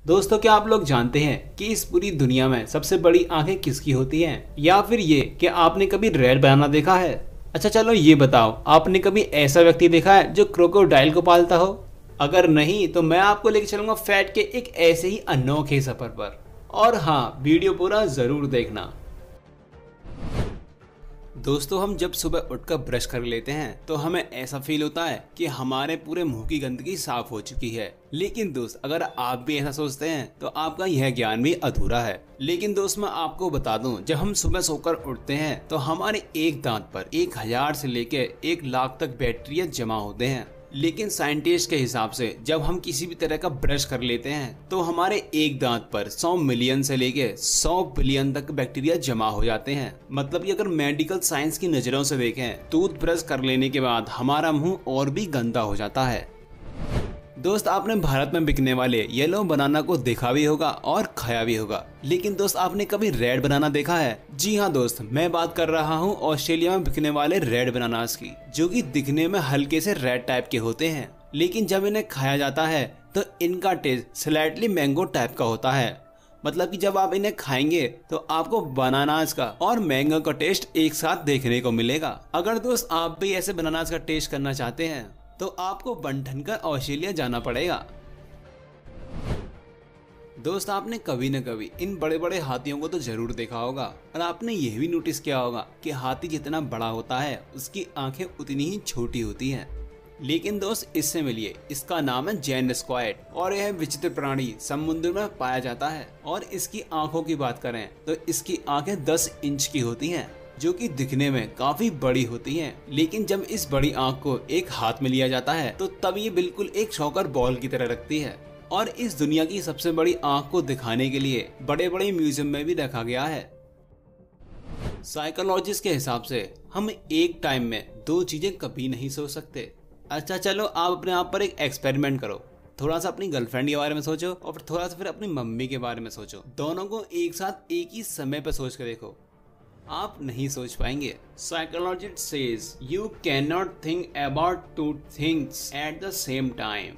दोस्तों, क्या आप लोग जानते हैं कि इस पूरी दुनिया में सबसे बड़ी आंखें किसकी होती हैं? या फिर ये कि आपने कभी रेड बनाना देखा है? अच्छा चलो ये बताओ, आपने कभी ऐसा व्यक्ति देखा है जो क्रोकोडाइल को पालता हो? अगर नहीं तो मैं आपको लेके चलूंगा फैट के एक ऐसे ही अनोखे सफर पर। और हाँ, वीडियो पूरा जरूर देखना। दोस्तों, हम जब सुबह उठकर ब्रश कर लेते हैं तो हमें ऐसा फील होता है कि हमारे पूरे मुंह की गंदगी साफ हो चुकी है। लेकिन दोस्त, अगर आप भी ऐसा सोचते हैं तो आपका यह ज्ञान भी अधूरा है। लेकिन दोस्त, मैं आपको बता दूं, जब हम सुबह सोकर उठते हैं तो हमारे एक दांत पर 1000 से लेकर 1 लाख तक बैक्टीरिया जमा होते हैं। लेकिन साइंटिस्ट के हिसाब से जब हम किसी भी तरह का ब्रश कर लेते हैं तो हमारे एक दांत पर 100 मिलियन से लेके 100 बिलियन तक बैक्टीरिया जमा हो जाते हैं। मतलब कि अगर मेडिकल साइंस की नजरों से देखें, टूथ ब्रश कर लेने के बाद हमारा मुंह और भी गंदा हो जाता है। दोस्त, आपने भारत में बिकने वाले येलो बनाना को देखा भी होगा और खाया भी होगा। लेकिन दोस्त, आपने कभी रेड बनाना देखा है? जी हाँ दोस्त, मैं बात कर रहा हूँ ऑस्ट्रेलिया में बिकने वाले रेड बनानास की, जो कि दिखने में हल्के से रेड टाइप के होते हैं। लेकिन जब इन्हें खाया जाता है तो इनका टेस्ट स्लाइटली मैंगो टाइप का होता है। मतलब कि जब आप इन्हें खाएंगे तो आपको बनानास का और मैंगो का टेस्ट एक साथ देखने को मिलेगा। अगर दोस्त आप भी ऐसे बनानास का टेस्ट करना चाहते हैं तो आपको बन कर ऑस्ट्रेलिया जाना पड़ेगा। दोस्त, आपने कभी न कभी इन बड़े बड़े हाथियों को तो जरूर देखा होगा, और आपने यह भी नोटिस किया होगा कि हाथी जितना बड़ा होता है उसकी आंखें उतनी ही छोटी होती हैं। लेकिन दोस्त, इससे मिलिए, इसका नाम है जैंट स्क्वायड और यह विचित्र प्राणी समुद्र में पाया जाता है। और इसकी आंखों की बात करें तो इसकी आंखें 10 इंच की होती हैं, जो कि दिखने में काफी बड़ी होती हैं। लेकिन जब इस बड़ी आंख को एक हाथ में लिया जाता है तो तब ये बिल्कुल एक शॉकर बॉल की तरह रखती है। और इस दुनिया की सबसे बड़ी आंख को दिखाने के लिए बड़े बड़े म्यूजियम में भी रखा गया है। साइकोलॉजिस्ट के हिसाब से हम एक टाइम में 2 चीजें कभी नहीं सोच सकते। अच्छा चलो, आप अपने आप पर एक एक्सपेरिमेंट करो। थोड़ा सा अपनी गर्लफ्रेंड के बारे में सोचो और फिर थोड़ा सा फिर अपनी मम्मी के बारे में सोचो। दोनों को एक साथ एक ही समय पर सोच कर देखो, आप नहीं सोच पाएंगे। Psychologist says you can not think about 2 things at the same time.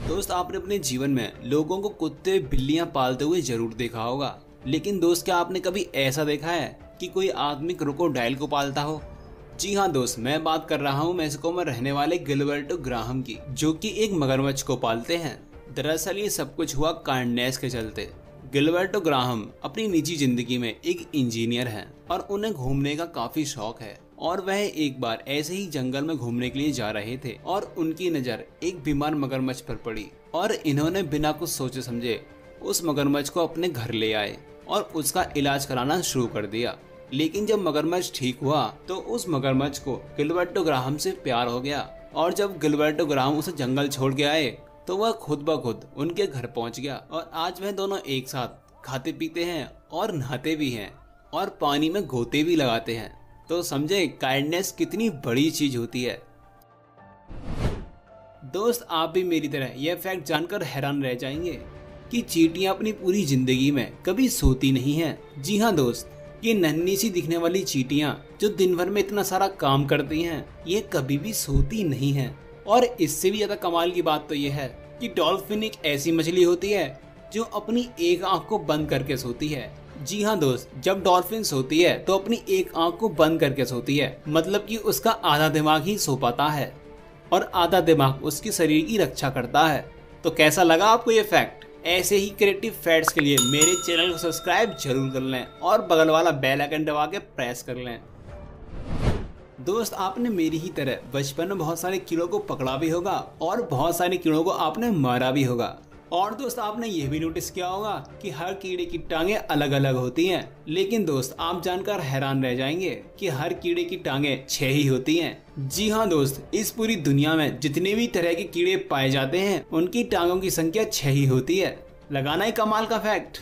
दोस्त, आपने अपने जीवन में लोगों को कुत्ते बिल्लियां पालते हुए जरूर देखा होगा। लेकिन दोस्त, क्या आपने कभी ऐसा देखा है कि कोई आदमी क्रोकोडाइल को पालता हो? जी हाँ दोस्त, मैं बात कर रहा हूँ मेक्सिको में रहने वाले गिलबर्टो ग्राहम की, जो कि एक मगरमच्छ को पालते हैं। दरअसल ये सब कुछ हुआ काइंडनेस के चलते। गिलबर्टो ग्राहम अपनी निजी जिंदगी में एक इंजीनियर हैं और उन्हें घूमने का काफी शौक है। और वह एक बार ऐसे ही जंगल में घूमने के लिए जा रहे थे और उनकी नजर एक बीमार मगरमच्छ पर पड़ी और इन्होंने बिना कुछ सोचे समझे उस मगरमच्छ को अपने घर ले आए और उसका इलाज कराना शुरू कर दिया। लेकिन जब मगरमच्छ ठीक हुआ तो उस मगरमच्छ को गिलबर्टो ग्राहम से प्यार हो गया। और जब गिलबर्टो ग्राहम उसे जंगल छोड़ के आए तो वह खुद ब खुद उनके घर पहुंच गया। और आज वह दोनों एक साथ खाते पीते हैं और नहाते भी हैं और पानी में गोते भी लगाते हैं। तो समझे काइंडनेस कितनी बड़ी चीज होती है। दोस्त, आप भी मेरी तरह यह फैक्ट जानकर हैरान रह जाएंगे कि चींटियां अपनी पूरी जिंदगी में कभी सोती नहीं हैं। जी हाँ दोस्त, ये नन्ही सी दिखने वाली चींटियां जो दिन भर में इतना सारा काम करती हैं, ये कभी भी सोती नहीं हैं। और इससे भी ज्यादा कमाल की बात तो यह है कि डॉल्फिन एक ऐसी मछली होती है जो अपनी एक आंख को बंद करके सोती है। जी हाँ दोस्त, जब डॉल्फिन सोती है तो अपनी एक आंख को बंद करके सोती है। मतलब कि उसका आधा दिमाग ही सो पाता है और आधा दिमाग उसके शरीर की रक्षा करता है। तो कैसा लगा आपको ये फैक्ट? ऐसे ही क्रिएटिव फैक्ट्स के लिए मेरे चैनल को सब्सक्राइब जरूर कर लें और बगल वाला बेल आइकन दबा के प्रेस कर लें। दोस्त, आपने मेरी ही तरह बचपन में बहुत सारे कीड़ों को पकड़ा भी होगा और बहुत सारे कीड़ों को आपने मारा भी होगा। और दोस्त, आपने यह भी नोटिस किया होगा कि हर कीड़े की टांगे अलग अलग होती हैं। लेकिन दोस्त, आप जानकर हैरान रह जाएंगे कि हर कीड़े की टांगे 6 ही होती हैं। जी हाँ दोस्त, इस पूरी दुनिया में जितने भी तरह के कीड़े पाए जाते हैं उनकी टांगों की संख्या 6 ही होती है। लगाना ही कमाल का फैक्ट।